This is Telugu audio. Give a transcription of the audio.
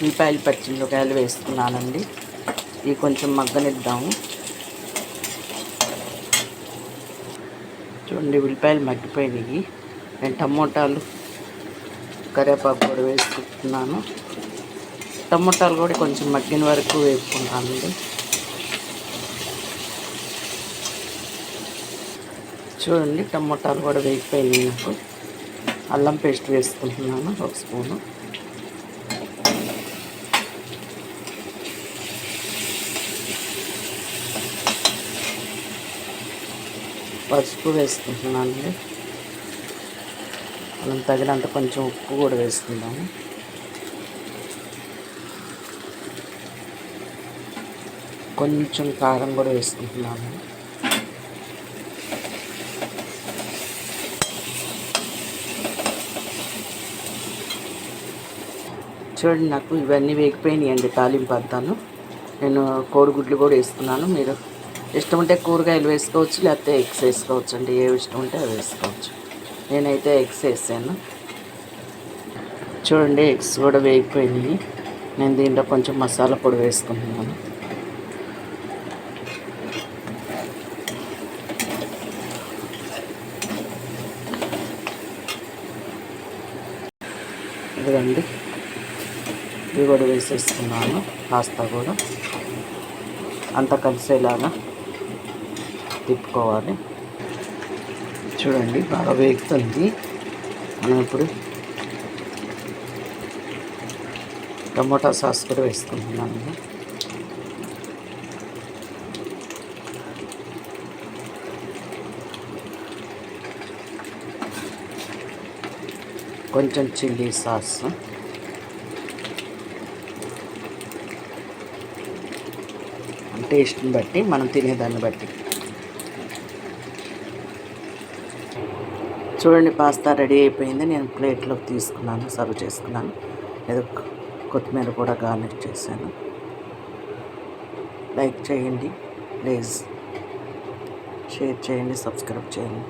ఉల్లిపాయలు పచ్చిమిరపకాయలు వేసుకున్నానండి. ఇవి కొంచెం మగ్గనిద్దాము. చూడండి ఉల్లిపాయలు మగ్గిపోయినాయి. నేను టమోటాలు కరివేపాకు కూడా వేసుకుంటున్నాను. టమోటాలు కూడా కొంచెం మగ్గిన వరకు వేసుకుంటానండి. చూడండి టమోటాలు కూడా వేగిపోయినాయి. నాకు అల్లం పేస్ట్ వేసుకుంటున్నాను 1 స్పూను. పసుపు వేసుకుంటున్నానండి. మనం తగినంత కొంచెం ఉప్పు కూడా వేసుకుందాము. కొంచెం కారం కూడా వేసుకుంటున్నాను. చూడండి నాకు ఇవన్నీ వేగిపోయినాయండి. తాలింపు అంతాను నేను కోడిగుడ్లు కూడా వేసుకున్నాను. మీరు ఇష్టం ఉంటే కూరగాయలు వేసుకోవచ్చు, లేకపోతే ఎగ్స్ వేసుకోవచ్చు అండి. ఏ ఇష్టం ఉంటే అవి వేసుకోవచ్చు. నేనైతే ఎగ్స్ వేసాను. చూడండి ఎగ్స్ కూడా వేగిపోయినాయి. నేను దీంట్లో కొంచెం మసాలా పొడి వేసుకుంటున్నాను. ఇదిగండి ఇవి కూడా వేసేసుకున్నాను. పాస్తా కూడా అంతా కలిసేలాగా తిప్పుకోవాలి. చూడండి బాగా వేగుతుంది. మనం ఇప్పుడు టమోటా సాస్ కూడా వేసుకుంటున్నాను. కొంచెం చిల్లీ సాస్, టేస్ట్ని బట్టి మనం తినేదాన్ని బట్టి. చూడండి పాస్తా రెడీ అయిపోయింది. నేను ప్లేట్లోకి తీసుకున్నాను, సర్వ్ చేసుకున్నాను. ఏదో కొత్తిమీర కూడా గార్నిష్ చేశాను. లైక్ చేయండి ప్లీజ్, షేర్ చేయండి, సబ్స్క్రైబ్ చేయండి.